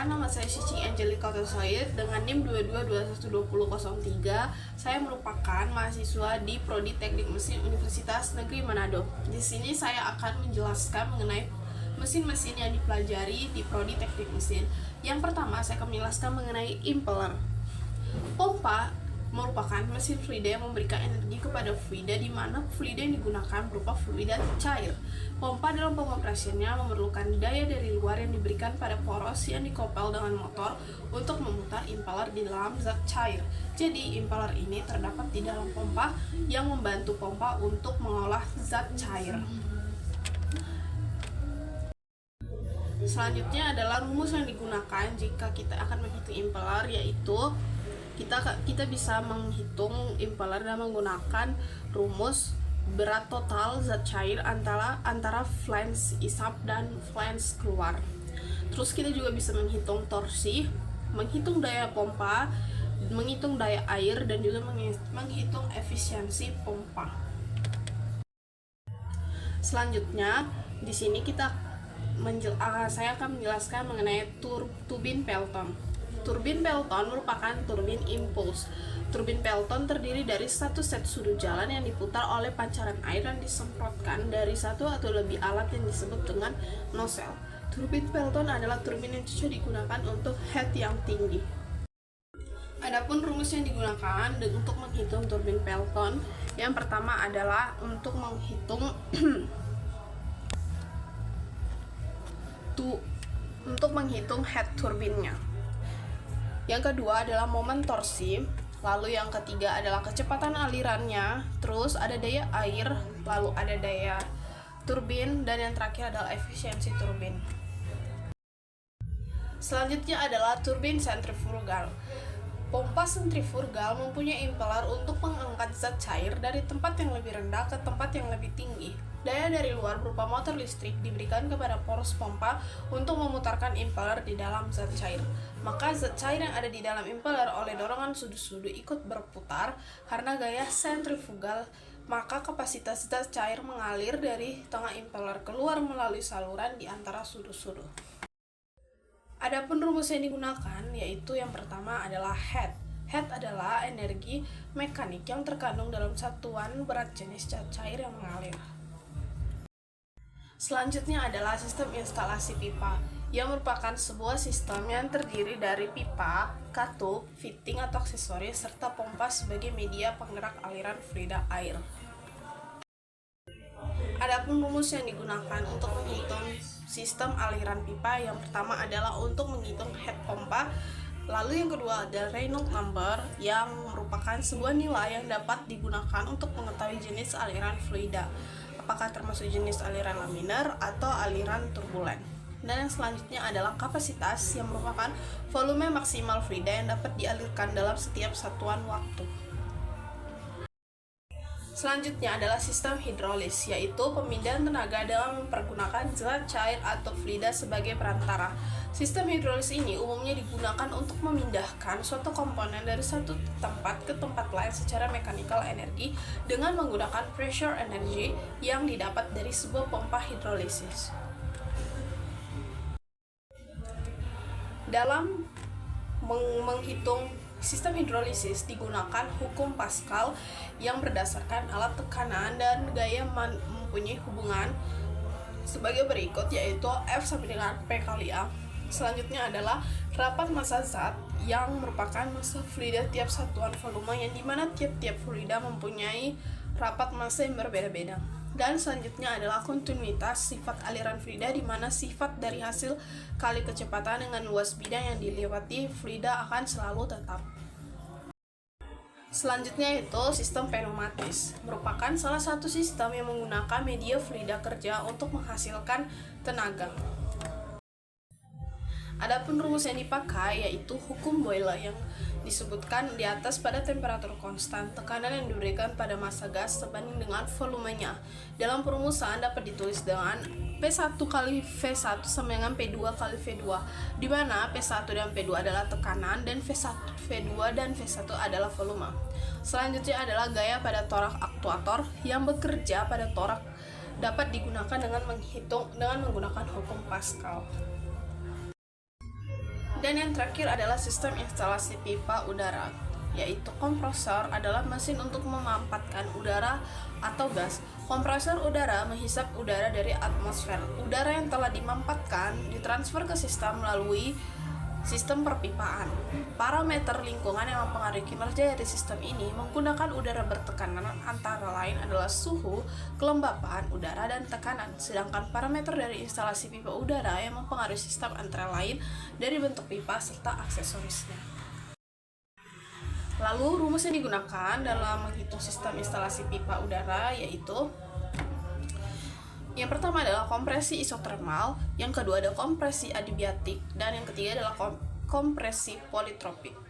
Perkenalkan, nama saya Cici Angelica Tosoid dengan NIM 22212003. Saya merupakan mahasiswa di Prodi Teknik Mesin Universitas Negeri Manado. Di sini saya akan menjelaskan mengenai mesin-mesin yang dipelajari di Prodi Teknik Mesin. Yang pertama, saya akan menjelaskan mengenai impeller. Pompa merupakan mesin fluida yang memberikan energi kepada fluida, di mana fluida yang digunakan berupa fluida cair. Pompa dalam pengoperasiannya memerlukan daya dari luar yang diberikan pada poros yang dikopel dengan motor untuk memutar impeller di dalam zat cair. Jadi impeller ini terdapat di dalam pompa yang membantu pompa untuk mengolah zat cair. Selanjutnya adalah rumus yang digunakan jika kita akan menghitung impeller, yaitu kita bisa menghitung impeller dengan menggunakan rumus berat total zat cair antara flange isap dan flange keluar. Terus kita juga bisa menghitung torsi, menghitung daya pompa, menghitung daya air, dan juga menghitung efisiensi pompa. Selanjutnya di sini saya akan menjelaskan mengenai turbin Pelton. Turbin Pelton merupakan turbin impuls. Turbin Pelton terdiri dari satu set sudut jalan yang diputar oleh pancaran air yang disemprotkan dari satu atau lebih alat yang disebut dengan nozzle. Turbin Pelton adalah turbin yang cocok digunakan untuk head yang tinggi. Adapun rumus yang digunakan untuk menghitung turbin Pelton, yang pertama adalah untuk menghitung head turbinnya. Yang kedua adalah momen torsi, lalu yang ketiga adalah kecepatan alirannya, terus ada daya air, lalu ada daya turbin, dan yang terakhir adalah efisiensi turbin. Selanjutnya adalah turbin sentrifugal. Pompa sentrifugal mempunyai impeller untuk mengangkat zat cair dari tempat yang lebih rendah ke tempat yang lebih tinggi. Daya dari luar berupa motor listrik diberikan kepada poros pompa untuk memutarkan impeller di dalam zat cair. Maka zat cair yang ada di dalam impeller oleh dorongan sudu-sudu ikut berputar karena gaya sentrifugal, maka kapasitas zat cair mengalir dari tengah impeller keluar melalui saluran di antara sudu-sudu. Adapun rumus yang digunakan yaitu yang pertama adalah head. Head adalah energi mekanik yang terkandung dalam satuan berat jenis zat cair yang mengalir. Selanjutnya adalah sistem instalasi pipa, yang merupakan sebuah sistem yang terdiri dari pipa, katup, fitting atau aksesoris, serta pompa sebagai media penggerak aliran fluida air. Adapun rumus yang digunakan untuk menghitung sistem aliran pipa, yang pertama adalah untuk menghitung head pompa, lalu yang kedua adalah Reynolds number, yang merupakan sebuah nilai yang dapat digunakan untuk mengetahui jenis aliran fluida, apakah termasuk jenis aliran laminar atau aliran turbulen. Dan yang selanjutnya adalah kapasitas, yang merupakan volume maksimal fluida yang dapat dialirkan dalam setiap satuan waktu. Selanjutnya adalah sistem hidrolis, yaitu pemindahan tenaga dengan mempergunakan zat cair atau fluida sebagai perantara. Sistem hidrolis ini umumnya digunakan untuk memindahkan suatu komponen dari satu tempat ke tempat lain secara mechanical energy dengan menggunakan pressure energy yang didapat dari sebuah pompa hidrolisis. Dalam menghitung sistem hidrolisis digunakan hukum Pascal yang berdasarkan alat tekanan dan gaya mempunyai hubungan sebagai berikut, yaitu F sama dengan P kali A. Selanjutnya adalah rapat massa zat, yang merupakan massa fluida tiap satuan volume, yang dimana tiap-tiap fluida mempunyai rapat massa yang berbeda-beda. Dan selanjutnya adalah kontinuitas sifat aliran fluida, di mana sifat dari hasil kali kecepatan dengan luas bidang yang dilewati fluida akan selalu tetap. Selanjutnya itu sistem pneumatis, merupakan salah satu sistem yang menggunakan media fluida kerja untuk menghasilkan tenaga. Adapun rumus yang dipakai yaitu hukum Boyle, yang disebutkan di atas pada temperatur konstan, tekanan yang diberikan pada massa gas sebanding dengan volumenya. Dalam perumusan dapat ditulis dengan P1 kali V1 sama dengan P2 kali V2, di mana P1 dan P2 adalah tekanan dan V1, V2 dan V1 adalah volume. Selanjutnya adalah gaya pada torak aktuator, yang bekerja pada torak dapat digunakan dengan menggunakan hukum Pascal. Dan yang terakhir adalah sistem instalasi pipa udara, yaitu kompresor adalah mesin untuk memampatkan udara atau gas. Kompresor udara menghisap udara dari atmosfer. Udara yang telah dimampatkan ditransfer ke sistem melalui sistem perpipaan. Parameter lingkungan yang mempengaruhi kinerja dari sistem ini menggunakan udara bertekanan antara lain adalah suhu, kelembapan udara, dan tekanan. Sedangkan parameter dari instalasi pipa udara yang mempengaruhi sistem antara lain dari bentuk pipa serta aksesorisnya. Lalu rumus yang digunakan dalam menghitung sistem instalasi pipa udara yaitu yang pertama adalah kompresi isotermal, yang kedua adalah kompresi adiabatik, dan yang ketiga adalah kompresi politropik.